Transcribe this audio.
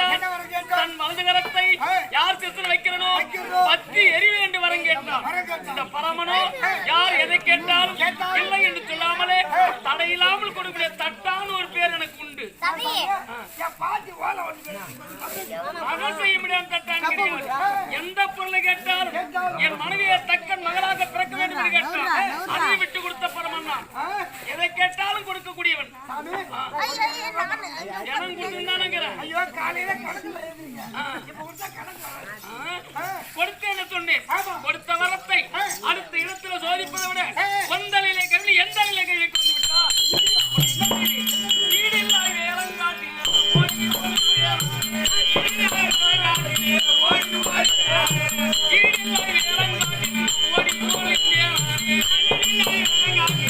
கேட்டார். தன் வலது கரத்தை யார் சிறுத்தில் வைக்கிறனோ பத்தி எரிவு என்று வரம் கேட்டார். இந்த பரமனோ யார் எதை கேட்டாலும் இல்லை என்று சொல்லாமலே தடையில்லாமல் கொடுக்கிற தட்டான ஒரு பேர் எனக்கு உண்டு. மகள் செய்ய முடியாத தட்டான் கிடையாது. எந்த பொருளை கேட்டாலும் என் மனைவியை தக்கன் மகளாக பிறக்க வேண்டும் என்று கேட்டார். அதை விட்டு